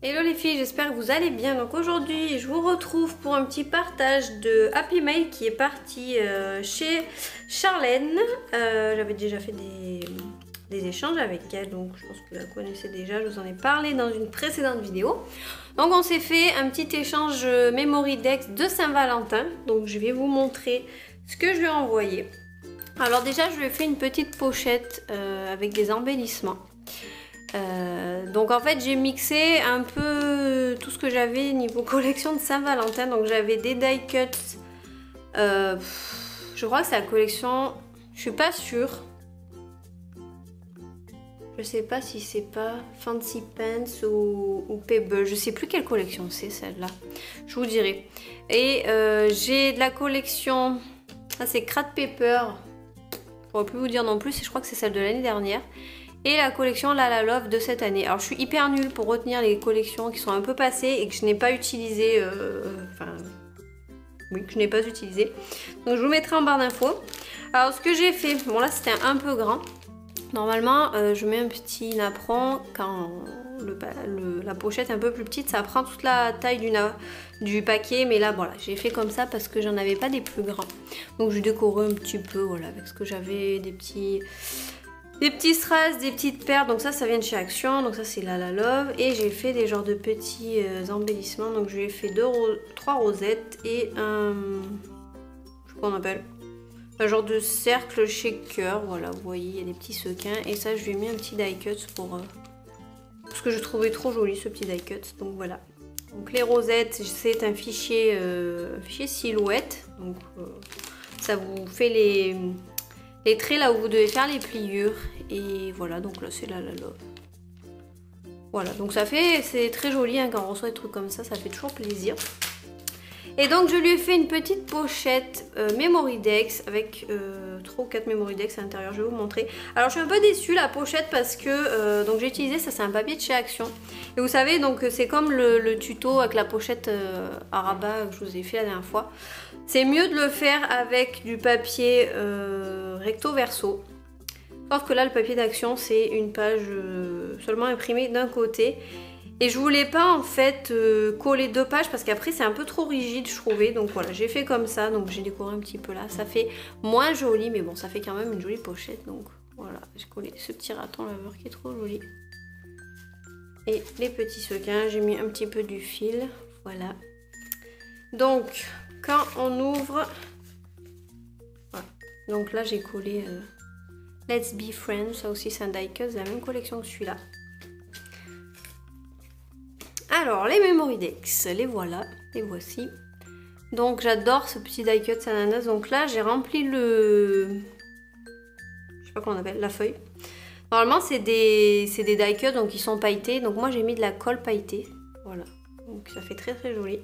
Hello les filles, j'espère que vous allez bien. Donc aujourd'hui je vous retrouve pour un petit partage de Happy Mail qui est parti chez Charlène. J'avais déjà fait des échanges avec elle, donc je pense que vous la connaissez déjà, je vous en ai parlé dans une précédente vidéo. Donc on s'est fait un petit échange Memory Dex de Saint-Valentin, donc je vais vous montrer ce que je lui ai envoyé. Alors déjà je lui ai fait une petite pochette avec des embellissements. Donc en fait j'ai mixé un peu tout ce que j'avais niveau collection de Saint-Valentin. Donc j'avais des die cuts, je crois que c'est la collection, je suis pas sûre, je sais pas si c'est pas Fancy Pants ou Pebble, je sais plus quelle collection c'est celle-là, je vous dirai. Et j'ai de la collection, ça c'est Crat Paper, je pourrais plus vous dire non plus, je crois que c'est celle de l'année dernière. Et la collection La La Love de cette année. Alors je suis hyper nulle pour retenir les collections qui sont un peu passées et que je n'ai pas utilisées. Que je n'ai pas utilisées. Donc je vous mettrai en barre d'infos. Alors ce que j'ai fait, bon là c'était un peu grand. Normalement je mets un petit napperon quand la pochette est un peu plus petite. Ça prend toute la taille du paquet. Mais là voilà, j'ai fait comme ça parce que j'en avais pas des plus grands. Donc je décorais un petit peu voilà, avec ce que j'avais, des petits strass, des petites perles, donc ça vient de chez Action, donc ça c'est La La Love. Et j'ai fait des genres de petits embellissements, donc je lui ai fait 3 rosettes et un, je sais pas qu'on appelle, un genre de cercle shaker, voilà, vous voyez, il y a des petits sequins. Et ça je lui ai mis un petit die cut parce que je trouvais trop joli ce petit die cut, donc voilà. Donc les rosettes, c'est un fichier silhouette, donc ça vous fait les traits là où vous devez faire les pliures. Et voilà, donc là c'est La La Love. Voilà, donc c'est très joli hein, quand on reçoit des trucs comme ça fait toujours plaisir. Et donc je lui ai fait une petite pochette Memory Dex avec 3 ou 4 Memory Dex à l'intérieur, je vais vous montrer. Alors je suis un peu déçue la pochette parce que donc j'ai utilisé, ça c'est un papier de chez Action. Et vous savez, donc c'est comme le tuto avec la pochette à rabat que je vous ai fait la dernière fois. C'est mieux de le faire avec du papier recto verso. Sauf que là le papier d'Action c'est une page seulement imprimée d'un côté. Et je voulais pas en fait coller 2 pages parce qu'après c'est un peu trop rigide je trouvais. Donc voilà, j'ai fait comme ça, donc j'ai décoré un petit peu là. Ça fait moins joli mais bon, ça fait quand même une jolie pochette. Donc voilà, j'ai collé ce petit raton laveur qui est trop joli. Et les petits sequins, j'ai mis un petit peu du fil, voilà. Donc quand on ouvre, voilà. Donc là j'ai collé Let's Be Friends, ça aussi c'est un die cut, c'est la même collection que celui-là. Alors les Memory Dex, les voilà, les voici. Donc j'adore ce petit die cut ananas. Donc là j'ai rempli je sais pas comment on appelle, la feuille. Normalement c'est des die cut donc ils sont pailletés. Donc moi j'ai mis de la colle pailletée, voilà. Donc ça fait très très joli.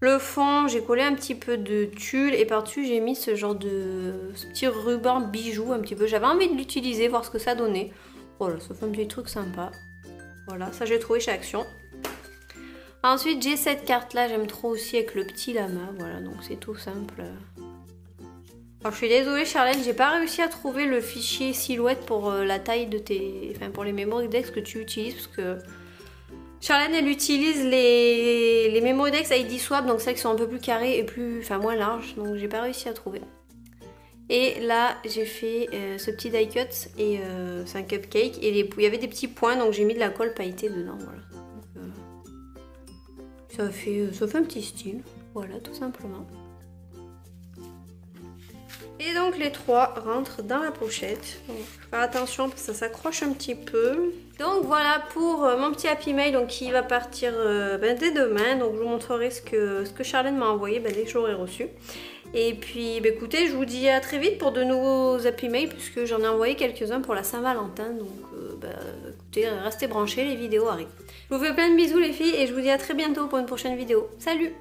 Le fond, j'ai collé un petit peu de tulle et par-dessus j'ai mis ce petit ruban bijou un petit peu. J'avais envie de l'utiliser, voir ce que ça donnait. Voilà, ça fait un petit truc sympa. Voilà, ça j'ai trouvé chez Action. Ensuite j'ai cette carte là, j'aime trop aussi avec le petit lama. Voilà, donc c'est tout simple. Alors je suis désolée Charlène, j'ai pas réussi à trouver le fichier silhouette pour la taille de pour les Memory Dex que tu utilises, parce que Charlène elle utilise les Memory Dex ID Swap, donc celles qui sont un peu plus carrées et moins larges, donc j'ai pas réussi à trouver. Et là j'ai fait ce petit die cut et c'est un cupcake et il y avait des petits points, donc j'ai mis de la colle pailletée dedans, voilà. Donc, ça fait un petit style, voilà, tout simplement. Et donc les 3 rentrent dans la pochette. Donc, faut faire attention parce que ça s'accroche un petit peu. Donc voilà pour mon petit Happy Mail donc, qui va partir dès demain. Donc je vous montrerai ce que Charlène m'a envoyé dès que je l'aurai reçu. Et puis écoutez, je vous dis à très vite pour de nouveaux Happy Mail puisque j'en ai envoyé quelques-uns pour la Saint-Valentin. Donc écoutez, restez branchés, les vidéos arrivent. Je vous fais plein de bisous les filles et je vous dis à très bientôt pour une prochaine vidéo. Salut!